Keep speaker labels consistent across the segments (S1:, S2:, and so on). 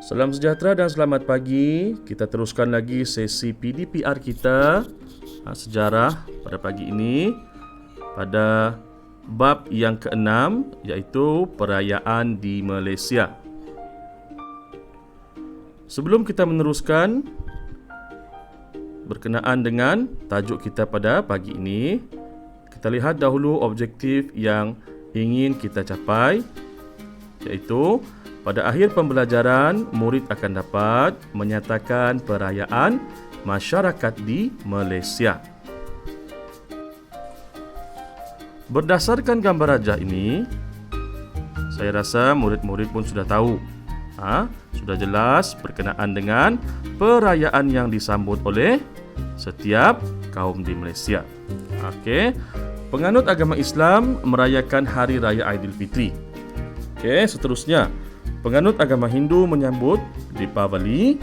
S1: Salam sejahtera dan selamat pagi. Kita teruskan lagi sesi PDPR kita, sejarah pada pagi ini, pada bab yang ke-6, iaitu perayaan di Malaysia. Sebelum kita meneruskan berkenaan dengan tajuk kita pada pagi ini, kita lihat dahulu objektif yang ingin kita capai, iaitu pada akhir pembelajaran, murid akan dapat menyatakan perayaan masyarakat di Malaysia. Berdasarkan gambar rajah ini, saya rasa murid-murid pun sudah tahu, sudah jelas berkenaan dengan perayaan yang disambut oleh setiap kaum di Malaysia. Okey, penganut agama Islam merayakan Hari Raya Aidilfitri. Okey, seterusnya penganut agama Hindu menyambut Deepavali,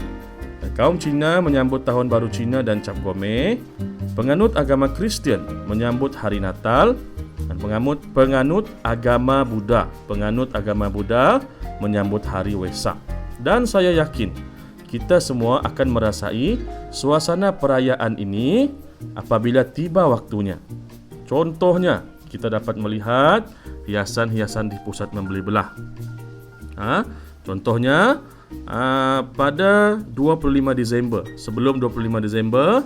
S1: kaum Cina menyambut Tahun Baru Cina dan Cap Gome, penganut agama Kristian menyambut Hari Natal, dan penganut agama Buddha menyambut Hari Wesak. Dan saya yakin kita semua akan merasai suasana perayaan ini apabila tiba waktunya. Contohnya, kita dapat melihat hiasan-hiasan di pusat membeli belah. Contohnya pada 25 Disember, sebelum 25 Disember,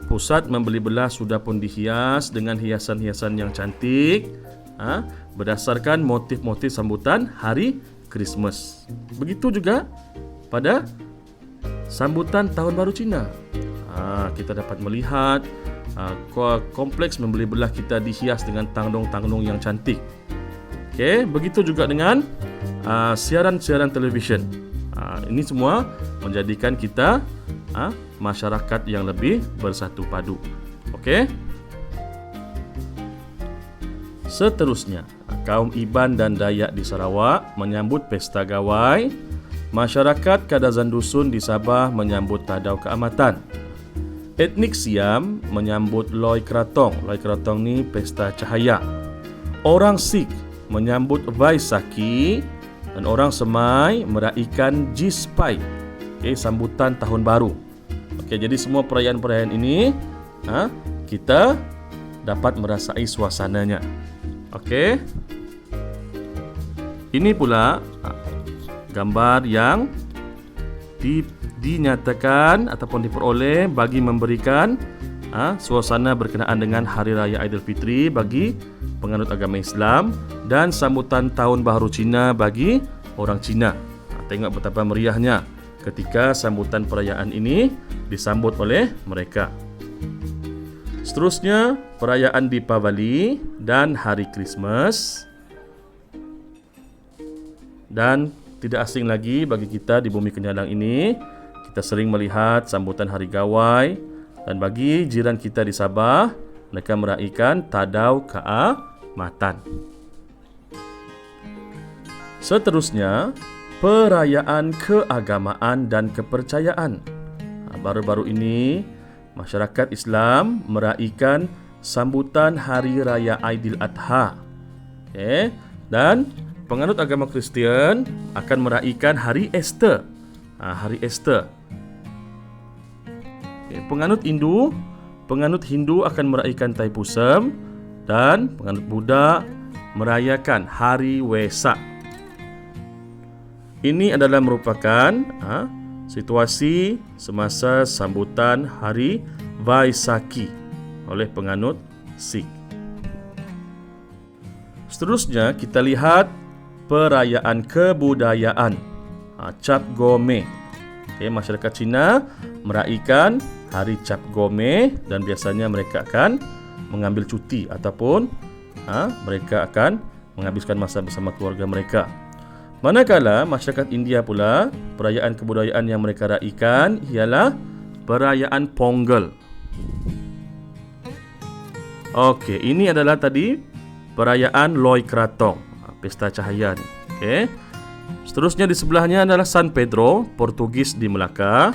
S1: pusat membeli belah sudah pun dihias dengan hiasan-hiasan yang cantik, berdasarkan motif-motif sambutan Hari Christmas. Begitu juga pada sambutan Tahun Baru Cina. Kita dapat melihat kompleks membeli belah kita dihias dengan tangdong-tangdong yang cantik. Okey, begitu juga dengan siaran-siaran televisyen. Ini semua menjadikan kita masyarakat yang lebih bersatu padu. Okey. Seterusnya, kaum Iban dan Dayak di Sarawak menyambut Pesta Gawai. Masyarakat Kadazan Dusun di Sabah menyambut Tadau Keamatan. Etnik Siam menyambut Loi Krathong. Loi Krathong ni Pesta Cahaya. Orang Sikh menyambut Vaisakhi, dan orang Semai meraihkan Jispai, sambutan Tahun Baru. Jadi semua perayaan-perayaan ini kita dapat merasai suasananya. Ini pula gambar yang dinyatakan ataupun diperoleh bagi memberikan suasana berkenaan dengan Hari Raya Aidilfitri bagi penganut agama Islam dan sambutan Tahun Baru Cina bagi orang Cina. Tengok betapa meriahnya ketika sambutan perayaan ini disambut oleh mereka. Seterusnya, perayaan Deepavali dan Hari Christmas. Dan tidak asing lagi bagi kita di bumi Kenyalang ini, kita sering melihat sambutan Hari Gawai, dan bagi jiran kita di Sabah, mereka meraihkan Tadau Keamatan. Seterusnya, perayaan keagamaan dan kepercayaan. Baru-baru ini, masyarakat Islam meraihkan sambutan Hari Raya Aidiladha. Dan penganut agama Kristian akan meraihkan Hari Easter. Hari Easter. Penganut Hindu akan meraihkan Taipusam, dan penganut Buddha merayakan Hari Wesak. Ini adalah merupakan situasi semasa sambutan Hari Vaisakhi oleh penganut Sikh. Seterusnya, kita lihat perayaan kebudayaan, Cap Gome. Masyarakat Cina meraihkan Hari Cap Gome, dan biasanya mereka akan mengambil cuti ataupun mereka akan menghabiskan masa bersama keluarga mereka. Manakala masyarakat India pula, perayaan kebudayaan yang mereka raikan ialah perayaan Pongal. Ini adalah tadi perayaan Loi Krathong, Pesta Cahaya ni. Seterusnya di sebelahnya adalah San Pedro, Portugis di Melaka.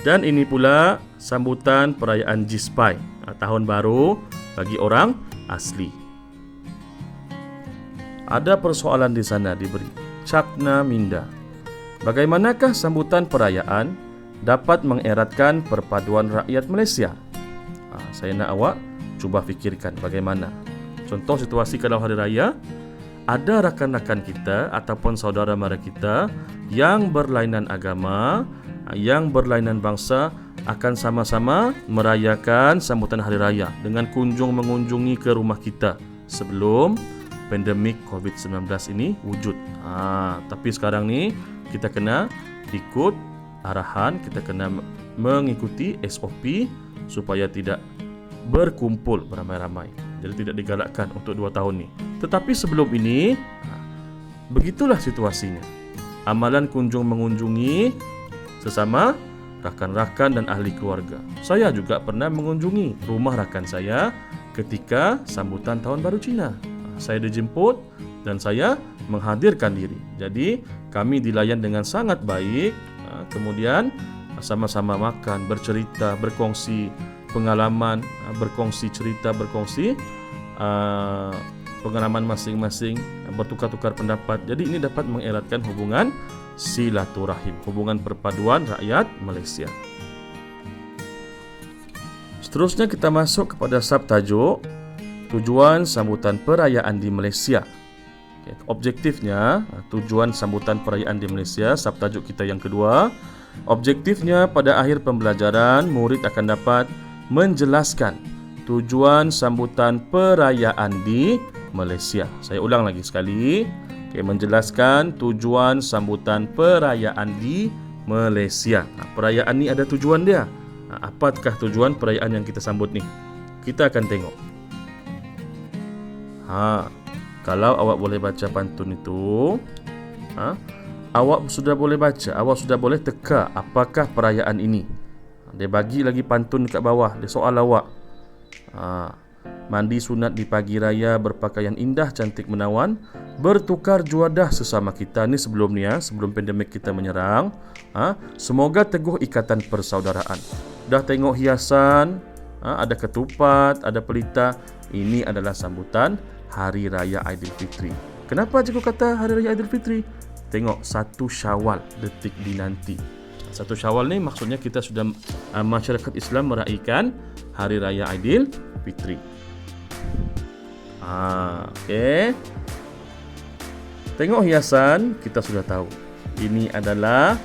S1: Dan ini pula sambutan perayaan Jispai, Tahun Baru bagi orang asli. Ada persoalan di sana diberi. Cakna Minda. Bagaimanakah sambutan perayaan dapat mengeratkan perpaduan rakyat Malaysia? Saya nak awak cuba fikirkan bagaimana. Contoh situasi kalau hari raya, ada rakan-rakan kita ataupun saudara mara kita yang berlainan agama, yang berlainan bangsa akan sama-sama merayakan sambutan hari raya dengan mengunjungi ke rumah kita sebelum pandemik COVID-19 ini wujud. Tapi sekarang ni kita kena ikut arahan, kita kena mengikuti SOP supaya tidak berkumpul beramai-ramai. Jadi tidak digalakkan untuk 2 tahun ni. Tetapi sebelum ini, begitulah situasinya. Amalan mengunjungi sesama rakan-rakan dan ahli keluarga. Saya juga pernah mengunjungi rumah rakan saya ketika sambutan Tahun Baru Cina. Saya dijemput dan saya menghadirkan diri. Jadi kami dilayan dengan sangat baik. Kemudian sama-sama makan, bercerita, berkongsi pengalaman, berkongsi cerita, berkongsi pengalaman masing-masing, bertukar-tukar pendapat. Jadi ini dapat mengeratkan hubungan silaturahim, hubungan perpaduan rakyat Malaysia. Seterusnya kita masuk kepada subtajuk tujuan sambutan perayaan di Malaysia. Objektifnya, tujuan sambutan perayaan di Malaysia, subtajuk kita yang kedua. Objektifnya, pada akhir pembelajaran murid akan dapat menjelaskan tujuan sambutan perayaan di Malaysia. Saya ulang lagi sekali. Menjelaskan tujuan sambutan perayaan di Malaysia. Perayaan ni ada tujuan dia. Apakah tujuan perayaan yang kita sambut ni? Kita akan tengok. Kalau awak boleh baca pantun itu, awak sudah boleh baca, awak sudah boleh teka apakah perayaan ini. Dia bagi lagi pantun dekat bawah, dia soal awak. Mandi sunat di pagi raya, berpakaian indah cantik menawan, bertukar juadah sesama kita. Ni sebelum ni, sebelum pandemik kita menyerang. Semoga teguh ikatan persaudaraan. Dah tengok hiasan, ada ketupat, ada pelita. Ini adalah sambutan Hari Raya Aidilfitri. Kenapa cikgu kata Hari Raya Aidilfitri? Tengok 1 Syawal detik dinanti. 1 Syawal ni maksudnya kita sudah masyarakat Islam meraihkan Hari Raya Aidilfitri. Okey. Tengok hiasan, kita sudah tahu. Ini adalah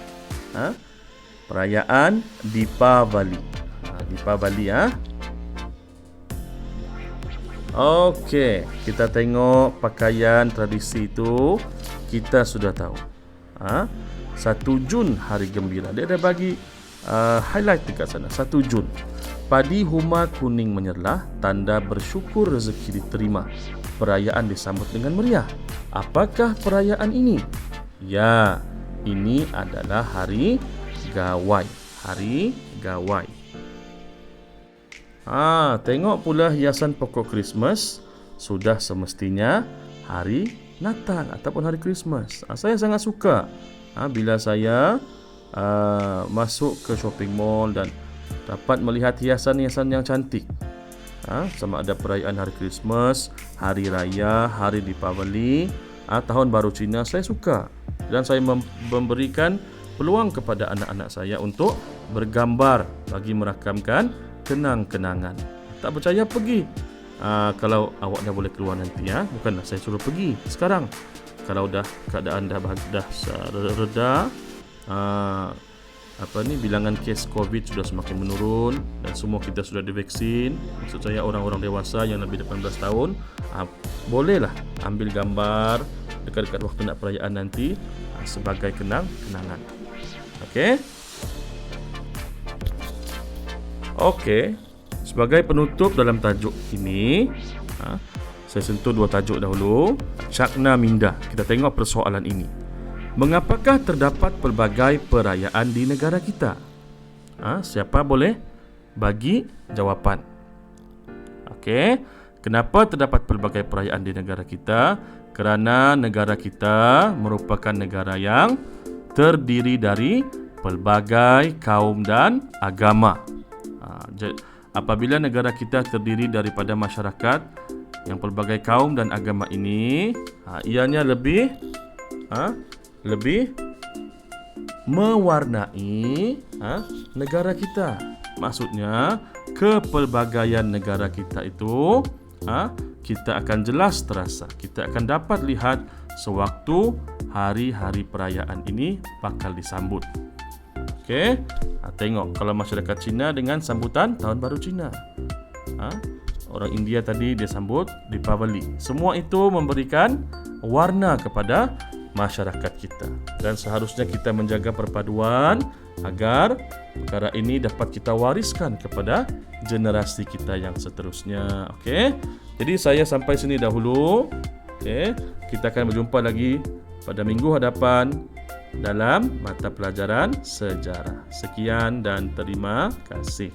S1: perayaan Deepavali. Deepavali Okey, kita tengok pakaian tradisi itu, kita sudah tahu. 1 Jun hari gembira. Dia ada bagi highlight dekat sana. 1 Jun. Padi huma kuning menyerlah, tanda bersyukur rezeki diterima. Perayaan disambut dengan meriah. Apakah perayaan ini? Ya, ini adalah Hari Gawai. Hari Gawai. Tengok pula hiasan pokok Christmas. Sudah semestinya Hari Natal ataupun Hari Christmas. Saya sangat suka bila saya masuk ke shopping mall dan dapat melihat hiasan-hiasan yang cantik. Sama ada perayaan Hari Christmas, Hari Raya, Hari Deepavali, Tahun Baru Cina. Saya suka dan saya memberikan peluang kepada anak-anak saya untuk bergambar bagi merakamkan kenang-kenangan. Tak percaya pergi. Kalau awak dah boleh keluar nanti, bukanlah saya suruh pergi sekarang. Kalau dah keadaan dah reda, bilangan kes COVID sudah semakin menurun dan semua kita sudah divaksin. Maksud saya orang-orang dewasa yang lebih 18 tahun, bolehlah ambil gambar dekat-dekat waktu nak perayaan nanti sebagai kenangan. Okey. Sebagai penutup dalam tajuk ini, saya sentuh 2 tajuk dahulu. Cakna minda. Kita tengok persoalan ini. Mengapakah terdapat pelbagai perayaan di negara kita? Siapa boleh bagi jawapan? Okey. Kenapa terdapat pelbagai perayaan di negara kita? Kerana negara kita merupakan negara yang terdiri dari pelbagai kaum dan agama. Apabila negara kita terdiri daripada masyarakat yang pelbagai kaum dan agama ini, ianya lebih mewarnai negara kita. Maksudnya kepelbagaian negara kita itu kita akan jelas terasa. Kita akan dapat lihat sewaktu hari-hari perayaan ini bakal disambut. Okey, tengok kalau masyarakat Cina dengan sambutan Tahun Baru Cina. Orang India tadi dia sambut Deepavali. Semua itu memberikan warna kepada masyarakat kita. Dan seharusnya kita menjaga perpaduan agar perkara ini dapat kita wariskan kepada generasi kita yang seterusnya. Okey. Jadi saya sampai sini dahulu. Okey, kita akan berjumpa lagi pada minggu hadapan dalam mata pelajaran sejarah. Sekian dan terima kasih.